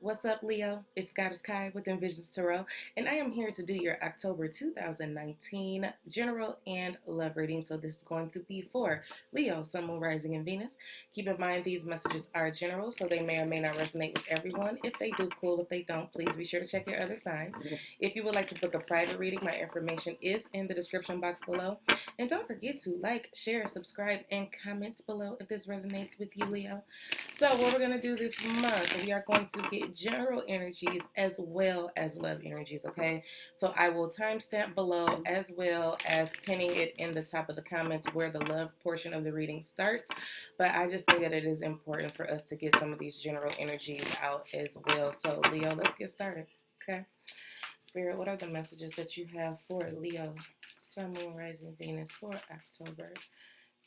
What's up, Leo? It's Goddess Kai with Envisions Tarot, and I am here to do your October 2019 general and love reading. So, this is going to be for Leo, Sun, Moon, Rising, and Venus. Keep in mind these messages are general, so they may or may not resonate with everyone. If they do, cool. If they don't, please be sure to check your other signs. If you would like to book a private reading, my information is in the description box below. And don't forget to like, share, subscribe, and comment below if this resonates with you, Leo. So what we're going to do this month, we are going to get general energies as well as love energies, okay? So I will timestamp below as well as pinning it in the top of the comments where the love portion of the reading starts. But I just think that it is important for us to get some of these general energies out as well. So Leo, let's get started, okay? Spirit, what are the messages that you have for Leo, Sun, Moon, Rising, Venus for October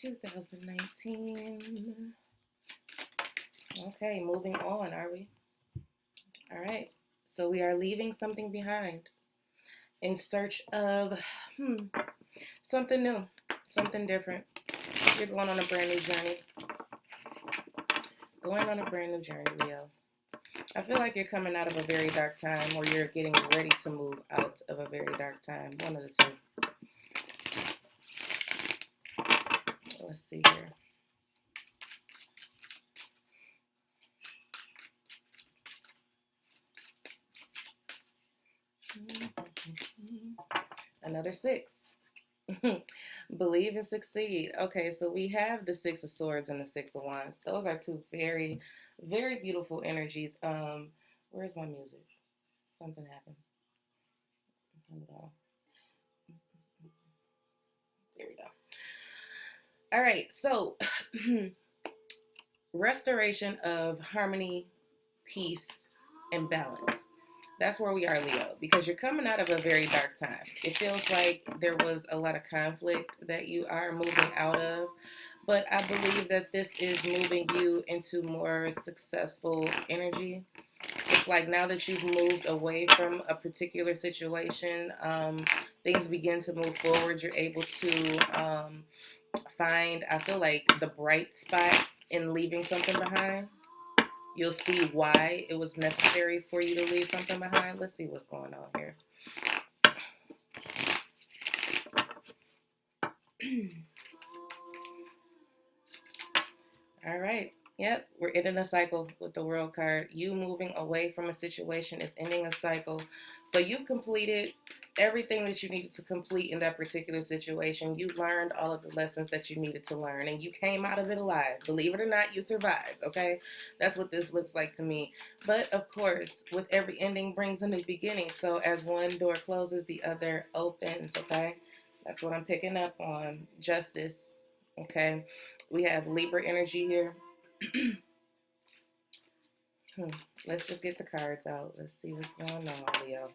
2019? Okay, moving on, are we? All right. So we are leaving something behind in search of something new, something different. You're going on a brand new journey. Going on a brand new journey, Leo. I feel like you're coming out of a very dark time, or you're getting ready to move out of a very dark time. One of the two. Let's see here. Another six. Believe and succeed. Okay, so we have the Six of Swords and the Six of Wands. Those are two very, very beautiful energies. Where's my music? Something happened. Hold on. There we go. All right, so restoration of harmony, peace, and balance. That's where we are, Leo, because you're coming out of a very dark time. It feels like there was a lot of conflict that you are moving out of, but I believe that this is moving you into more successful energy. It's like now that you've moved away from a particular situation, things begin to move forward. You're able to find, I feel like, the bright spot in leaving something behind. You'll see why it was necessary for you to leave something behind. Let's see what's going on here. All right. Yep, we're ending a cycle with the World card. You moving away from a situation is ending a cycle. So you've completed everything that you needed to complete in that particular situation. You learned all of the lessons that you needed to learn, and you came out of it alive. Believe it or not, you survived, okay? That's what this looks like to me. But of course, with every ending brings a new beginning. So as one door closes, the other opens, okay? That's what I'm picking up on. Justice, okay? We have Libra energy here. Let's just get the cards out. Let's see what's going on, Leo.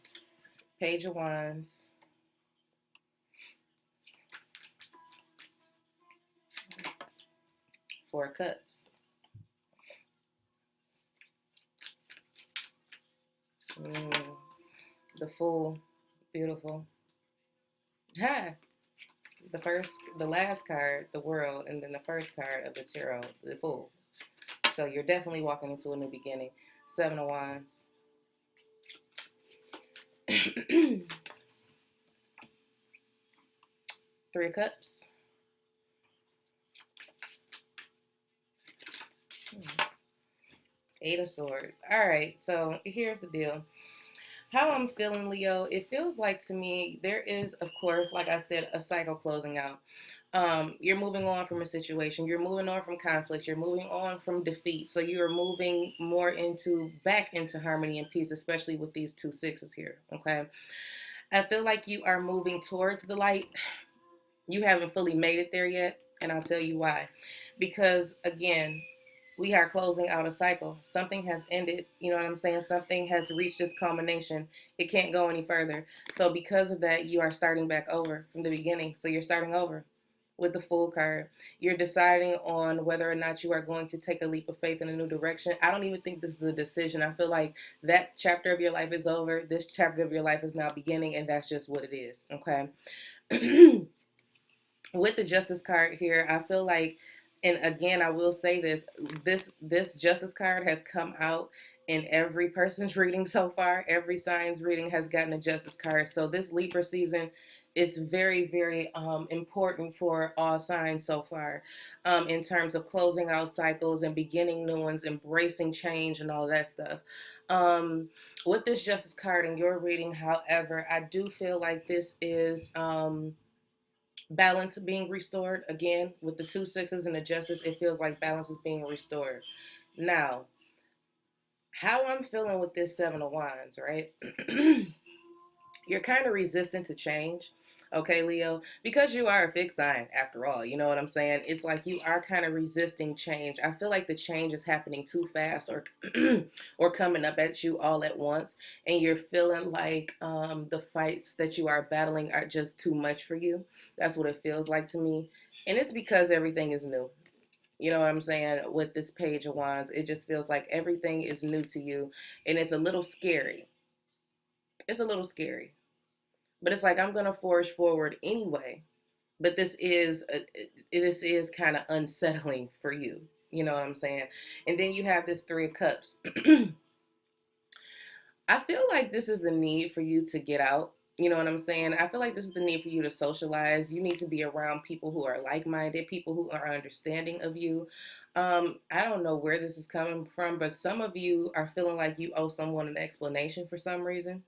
Page of Wands. Four of Cups. The Fool. Beautiful. Ha! The last card, the World, and then the first card of the Tarot, the Fool. So you're definitely walking into a new beginning. Seven of Wands. Three of Cups. Eight of Swords. All right, so here's the deal. How I'm feeling, Leo, it feels like to me there is, of course, like I said, a cycle closing out. You're moving on from a situation. You're moving on from conflict. You're moving on from defeat. So you're moving more into back into harmony and peace, especially with these two sixes here. Okay. I feel like you are moving towards the light. You haven't fully made it there yet. And I'll tell you why. Because again, we are closing out a cycle. Something has ended. You know what I'm saying? Something has reached this culmination. It can't go any further. So because of that, you are starting back over from the beginning. So you're starting over with the Fool card. You're deciding on whether or not you are going to take a leap of faith in a new direction. I don't even think this is a decision. I feel like that chapter of your life is over. This chapter of your life is now beginning, and that's just what it is. Okay. With the Justice card here, I feel like, and again, I will say this Justice card has come out in every person's reading so far. Every sign's reading has gotten a Justice card. So this Libra season is very, very important for all signs so far, in terms of closing out cycles and beginning new ones, embracing change and all that stuff. With this Justice card in your reading, however, I do feel like this is balance being restored. Again, with the two sixes and the Justice, it feels like balance is being restored. Now, how I'm feeling with this Seven of Wands, right? You're kind of resistant to change, okay, Leo, because you are a fixed sign after all. You know what I'm saying? It's like you are kind of resisting change. I feel like the change is happening too fast, or or coming up at you all at once, and you're feeling like the fights that you are battling are just too much for you. That's what it feels like to me, and it's because everything is new. You know what I'm saying? With this Page of Wands, it just feels like everything is new to you, and it's a little scary. It's a little scary, but it's like I'm gonna forge forward anyway. But this is kind of unsettling for you. You know what I'm saying? And then you have this Three of Cups. I feel like this is the need for you to get out. You know what I'm saying? I feel like this is the need for you to socialize. You need to be around people who are like minded, people who are understanding of you. I don't know where this is coming from, but some of you are feeling like you owe someone an explanation for some reason.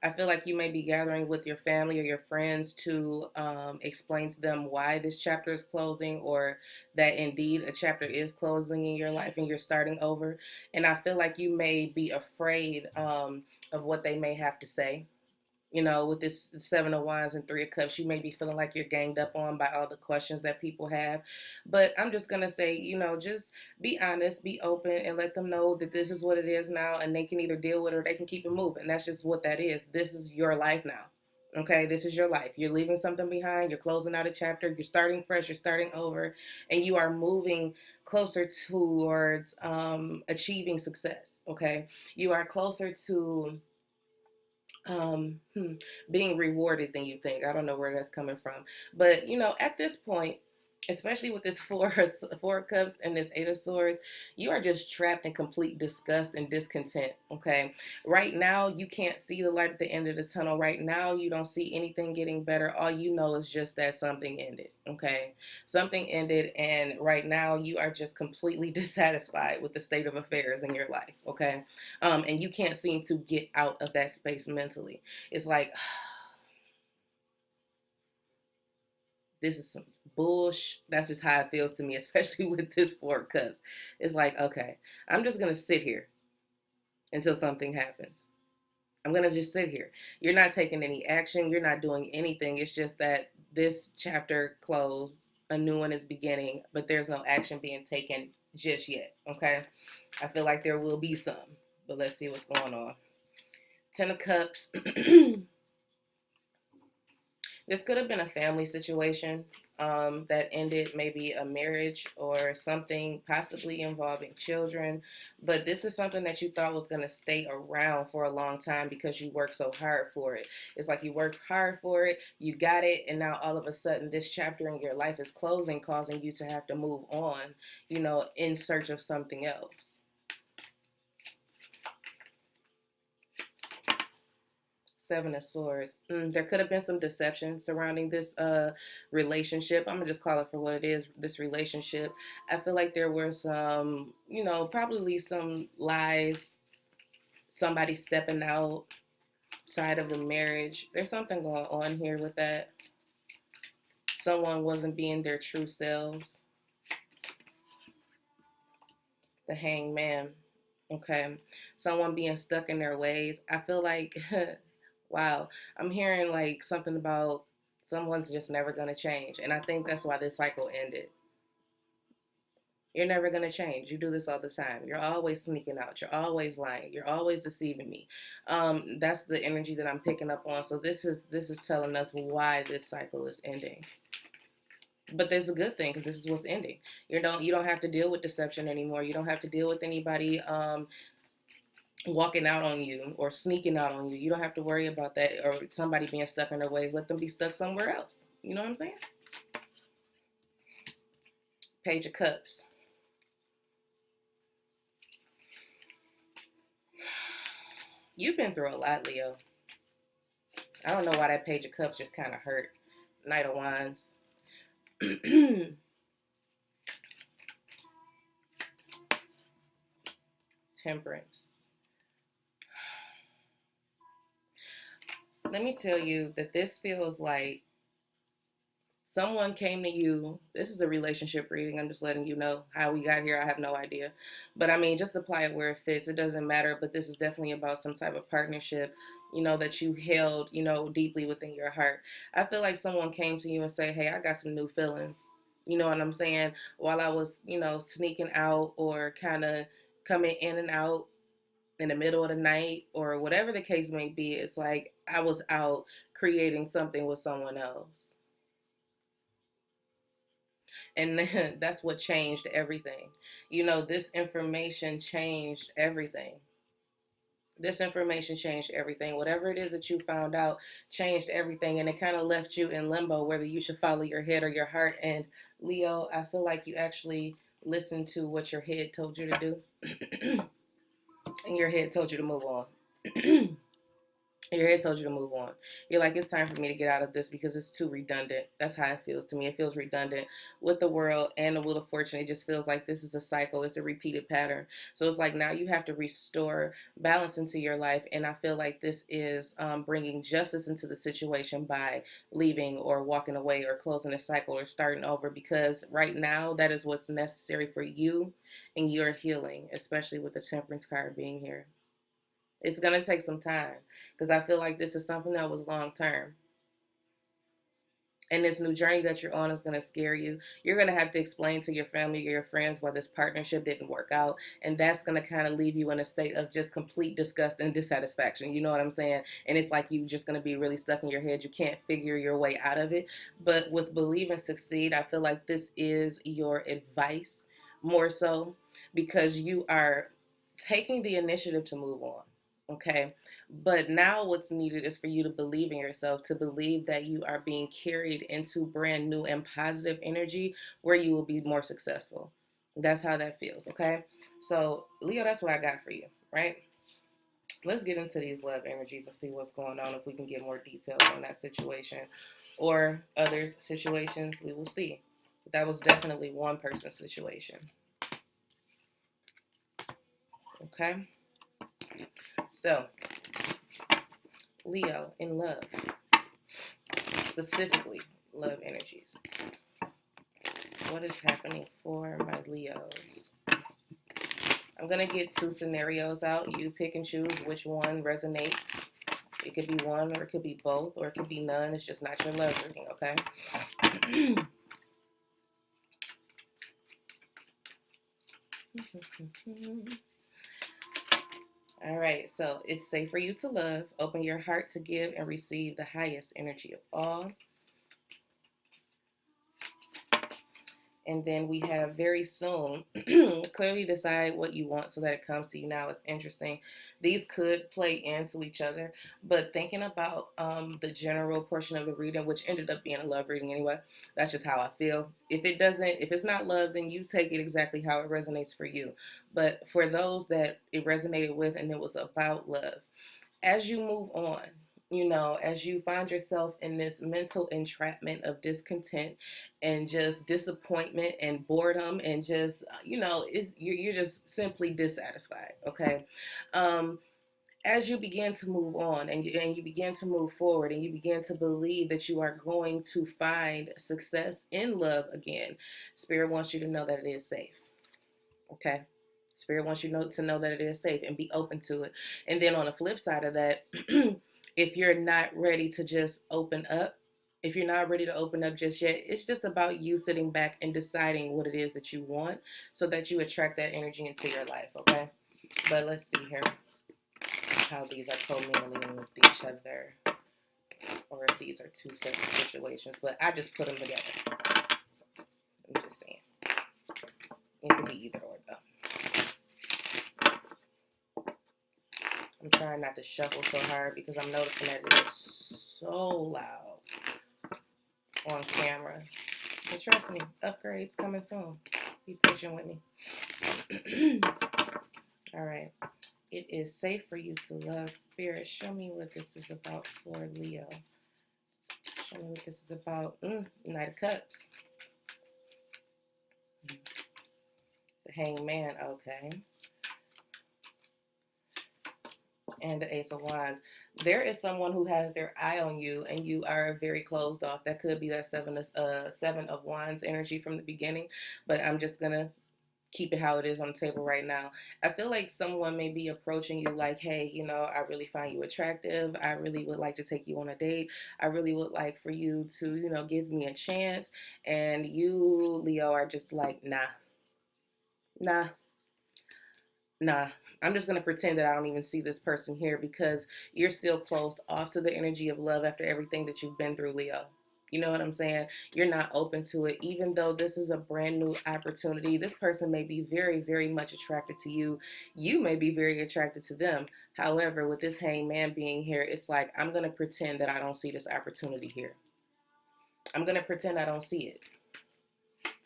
I feel like you may be gathering with your family or your friends to explain to them why this chapter is closing, or that indeed a chapter is closing in your life and you're starting over. And I feel like you may be afraid of what they may have to say. You know, with this Seven of Wands and Three of Cups, you may be feeling like you're ganged up on by all the questions that people have. But I'm just going to say, you know, just be honest, be open, and let them know that this is what it is now, and they can either deal with it or they can keep it moving. That's just what that is. This is your life now. Okay, this is your life. You're leaving something behind. You're closing out a chapter. You're starting fresh. You're starting over, and you are moving closer towards achieving success. Okay, you are closer to um hmm, being rewarded than you think. I don't know where that's coming from, but you know, at this point, especially with this four of cups and this Eight of Swords, you are just trapped in complete disgust and discontent. Okay, right now you can't see the light at the end of the tunnel. Right now you don't see anything getting better. All you know is just that something ended. Okay, something ended, and right now you are just completely dissatisfied with the state of affairs in your life. Okay, and you can't seem to get out of that space mentally. It's like, this is some bullshit. That's just how it feels to me, especially with this Four of Cups. It's like, okay, I'm just gonna sit here until something happens. I'm gonna just sit here. You're not taking any action. You're not doing anything. It's just that this chapter closed, a new one is beginning, but there's no action being taken just yet. Okay, I feel like there will be some, but let's see what's going on. Ten of Cups. This could have been a family situation that ended, maybe a marriage or something possibly involving children. But this is something that you thought was going to stay around for a long time because you worked so hard for it. It's like you worked hard for it, you got it, and now all of a sudden this chapter in your life is closing, causing you to have to move on, you know, in search of something else. Seven of Swords. There could have been some deception surrounding this relationship. I'm gonna just call it for what it is. This relationship. I feel like there were some, you know, probably some lies. Somebody stepping outside of the marriage. There's something going on here with that. Someone wasn't being their true selves. The Hangman. Okay, someone being stuck in their ways. I feel like, wow, I'm hearing like something about someone's just never going to change. And I think that's why this cycle ended. You're never going to change. You do this all the time. You're always sneaking out. You're always lying. You're always deceiving me. That's the energy that I'm picking up on. So this is telling us why this cycle is ending. But there's a good thing, because this is what's ending. You don't have to deal with deception anymore. You don't have to deal with anybody walking out on you or sneaking out on you. You don't have to worry about that, or somebody being stuck in their ways. Let them be stuck somewhere else. You know what I'm saying? Page of Cups. You've been through a lot, Leo. I don't know why that Page of Cups just kind of hurt. Knight of Wands. Temperance. Let me tell you that this feels like someone came to you. This is a relationship reading. I'm just letting you know how we got here. I have no idea. But I mean, just apply it where it fits. It doesn't matter. But this is definitely about some type of partnership, that you held, deeply within your heart. I feel like someone came to you and say, hey, I got some new feelings. You know what I'm saying? While I was, sneaking out or kind of coming in and out in the middle of the night or whatever the case may be, it's like I was out creating something with someone else. And that's what changed everything. This information changed everything. This information changed everything. Whatever it is that you found out changed everything, and it kind of left you in limbo whether you should follow your head or your heart. And Leo, I feel like you actually listened to what your head told you to do, and your head told you to move on. Your head told you to move on. You're like, it's time for me to get out of this because it's too redundant. That's how it feels to me. It feels redundant with the world and the Wheel of Fortune. It just feels like this is a cycle. It's a repeated pattern. So it's like now you have to restore balance into your life. And I feel like this is bringing justice into the situation by leaving or walking away or closing a cycle or starting over, because right now that is what's necessary for you and your healing, especially with the Temperance card being here. It's going to take some time because I feel like this is something that was long term. And this new journey that you're on is going to scare you. You're going to have to explain to your family or your friends why this partnership didn't work out. And that's going to kind of leave you in a state of just complete disgust and dissatisfaction. You know what I'm saying? And it's like you're just going to be really stuck in your head. You can't figure your way out of it. But with Believe and Succeed, I feel like this is your advice more so, because you are taking the initiative to move on. Okay. But now what's needed is for you to believe in yourself, to believe that you are being carried into brand new and positive energy where you will be more successful. That's how that feels. Okay. So, Leo, that's what I got for you, right? Let's get into these love energies and see what's going on. If we can get more details on that situation or others' situations, we will see. That was definitely one person's situation. Okay. So, Leo in love, specifically love energies. What is happening for my Leos? I'm going to get two scenarios out. You pick and choose which one resonates. It could be one, or it could be both, or it could be none. It's just not your love reading, okay? All right, so it's safe for you to love. Open your heart to give and receive the highest energy of all. And then we have very soon. Clearly decide what you want so that it comes to you now. It's interesting. These could play into each other, but thinking about the general portion of the reading, which ended up being a love reading anyway, that's just how I feel. If it's not love, then you take it exactly how it resonates for you. But for those that it resonated with and it was about love, as you move on, as you find yourself in this mental entrapment of discontent and just disappointment and boredom and just, you're just simply dissatisfied, okay? As you begin to move on and you begin to move forward and you begin to believe that you are going to find success in love again, Spirit wants you to know that it is safe, okay? Spirit wants you to know that it is safe and be open to it. And then on the flip side of that, if you're not ready to just open up, if you're not ready to open up just yet, it's just about you sitting back and deciding what it is that you want so that you attract that energy into your life, okay? But let's see here how these are co-mingling with each other, or if these are two separate situations. But I just put them together. I'm just saying. It could be either or, though. I'm trying not to shuffle so hard because I'm noticing that it is so loud on camera. But trust me, upgrades coming soon. Be patient with me. All right. It is safe for you to love. Spirit, show me what this is about for Leo. Show me what this is about. Knight of Cups. The Hangman, okay. And the Ace of Wands. There is someone who has their eye on you and you are very closed off. That could be that Seven of Wands energy from the beginning, but I'm just going to keep it how it is on the table right now. I feel like someone may be approaching you like, hey, you know, I really find you attractive. I really would like to take you on a date. I really would like for you to, you know, give me a chance. And you, Leo, are just like, nah, nah, nah. I'm just going to pretend that I don't even see this person here because you're still closed off to the energy of love after everything that you've been through, Leo. You know what I'm saying? You're not open to it, even though this is a brand new opportunity. This person may be very, very much attracted to you. You may be very attracted to them. However, with this hangman being here, it's like, I'm going to pretend that I don't see this opportunity here. I'm going to pretend I don't see it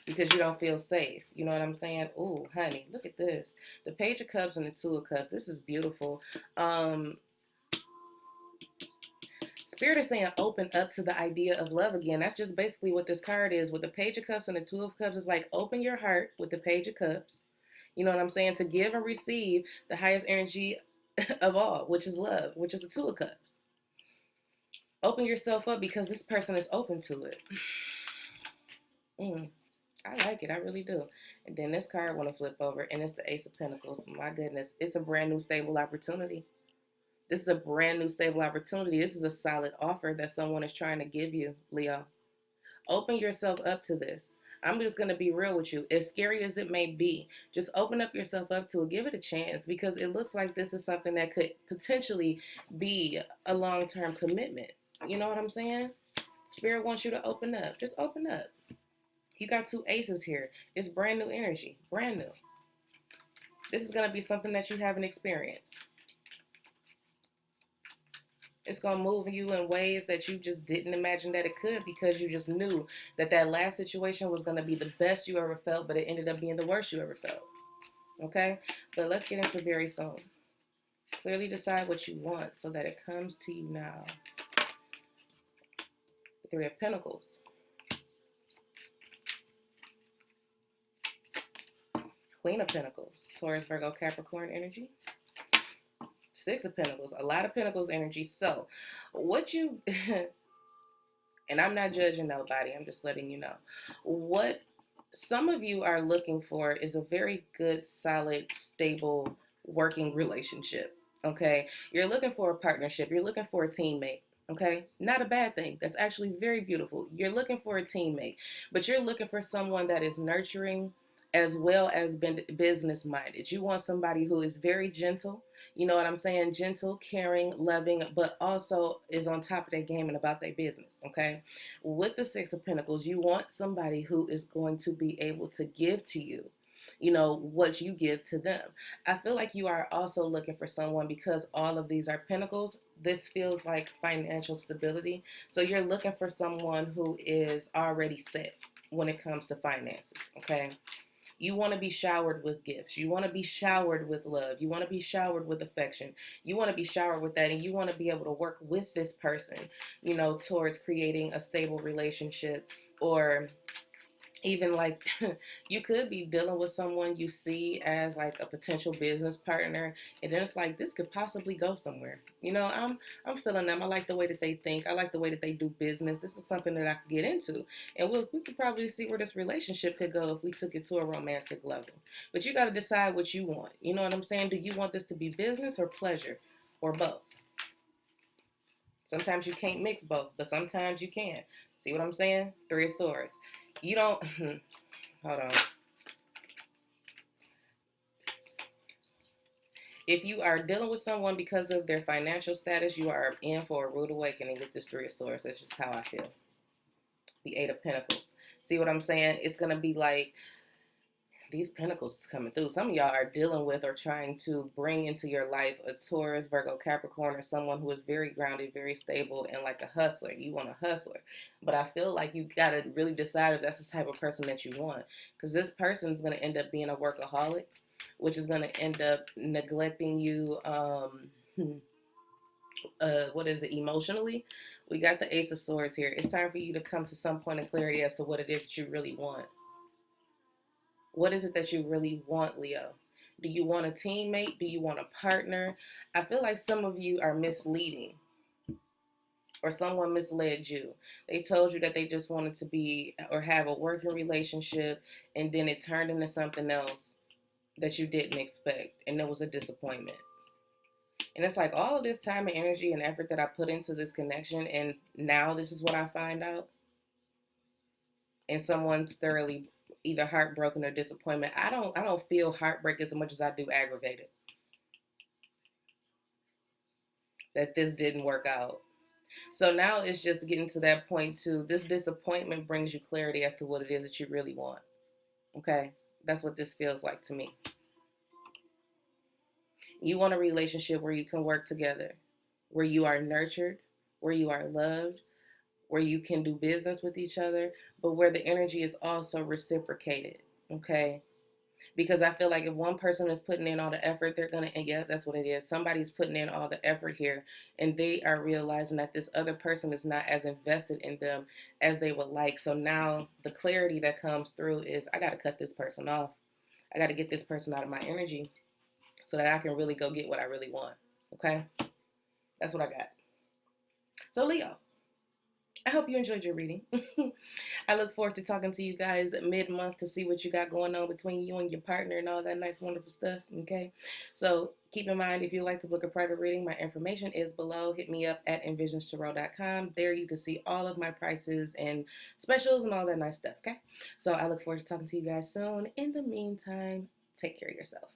because you don't feel safe. You know what I'm saying? Oh, honey, look at this. The Page of Cups and the Two of Cups. This is beautiful. Spirit is saying open up to the idea of love again. That's just basically what this card is. With the Page of Cups and the Two of Cups, it's like open your heart with the Page of Cups. You know what I'm saying? To give and receive the highest energy of all, which is love, which is the Two of Cups. Open yourself up because this person is open to it. I like it. I really do. And then this card want to flip over, and it's the Ace of Pentacles. My goodness. It's a brand new stable opportunity. This is a brand new stable opportunity. This is a solid offer that someone is trying to give you, Leo. Open yourself up to this. I'm just going to be real with you. As scary as it may be, just open up yourself up to it. Give it a chance because it looks like this is something that could potentially be a long-term commitment. You know what I'm saying? Spirit wants you to open up. Just open up. You got two aces here. It's brand new energy. Brand new. This is going to be something that you haven't experienced. It's going to move you in ways that you just didn't imagine that it could because you just knew that that last situation was going to be the best you ever felt, but it ended up being the worst you ever felt. Okay? But let's get into very soon. Clearly decide what you want so that it comes to you now. The Three of Pentacles. Queen of Pentacles. Taurus, Virgo, Capricorn energy. Six of Pentacles. A lot of Pentacles energy. So, what you... and I'm not judging nobody. I'm just letting you know. What some of you are looking for is a very good, solid, stable, working relationship. Okay? You're looking for a partnership. You're looking for a teammate. Okay? Not a bad thing. That's actually very beautiful. You're looking for a teammate, but you're looking for someone that is nurturing as well as business minded. You want somebody who is very gentle. You know what I'm saying? Gentle, caring, loving, but also is on top of their game and about their business. Okay? With the Six of Pentacles, you want somebody who is going to be able to give to you, you know, what you give to them. I feel like you are also looking for someone because all of these are pentacles. This feels like financial stability. So you're looking for someone who is already set when it comes to finances, okay? You want to be showered with gifts. You want to be showered with love. You want to be showered with affection. You want to be showered with that, and you want to be able to work with this person, you know, towards creating a stable relationship. Or even like you could be dealing with someone you see as like a potential business partner, and then it's like this could possibly go somewhere. You know, I'm feeling them. I like the way that they think. I like the way that they do business. This is something that I could get into, and we could probably see where this relationship could go if we took it to a romantic level. But you got to decide what you want. You know what I'm saying? Do you want this to be business or pleasure, or both? Sometimes you can't mix both, but sometimes you can. See what I'm saying? Three of Swords. You don't hold on. If you are dealing with someone because of their financial status, you are in for a rude awakening with this Three of Swords. That's just how I feel. The Eight of Pentacles. See what I'm saying? It's going to be like these pentacles coming through. Some of y'all are dealing with or trying to bring into your life a Taurus, Virgo, Capricorn, or someone who is very grounded, very stable, and like a hustler. You want a hustler. But I feel like you got to really decide if that's the type of person that you want. Because this person is going to end up being a workaholic. which is going to end up neglecting you. What is it, emotionally? We got the Ace of Swords here. It's time for you to come to some point of clarity as to what it is that you really want. What is it that you really want, Leo? Do you want a teammate? Do you want a partner? I feel like some of you are misleading, or someone misled you. They told you that they just wanted to be or have a working relationship, and then it turned into something else that you didn't expect, and it was a disappointment. And it's like all of this time and energy and effort that I put into this connection, and now this is what I find out. And someone's thoroughly either heartbroken or disappointment. I don't feel heartbreak as much as I do aggravated that this didn't work out. So now it's just getting to that point too. This disappointment brings you clarity as to what it is that you really want. Okay? That's what this feels like to me. You want a relationship where you can work together, where you are nurtured, where you are loved, where you can do business with each other, but where the energy is also reciprocated. Okay? Because I feel like if one person is putting in all the effort, they're going to, and yeah, that's what it is. Somebody's putting in all the effort here, and they are realizing that this other person is not as invested in them as they would like. So now the clarity that comes through is I got to cut this person off. I got to get this person out of my energy so that I can really go get what I really want. Okay? That's what I got. So, Leo, I hope you enjoyed your reading. I look forward to talking to you guys mid-month to see what you got going on between you and your partner and all that nice, wonderful stuff, okay? So keep in mind, if you'd like to book a private reading, my information is below. Hit me up at envisionstarot.com. There you can see all of my prices and specials and all that nice stuff, okay? So I look forward to talking to you guys soon. In the meantime, take care of yourself.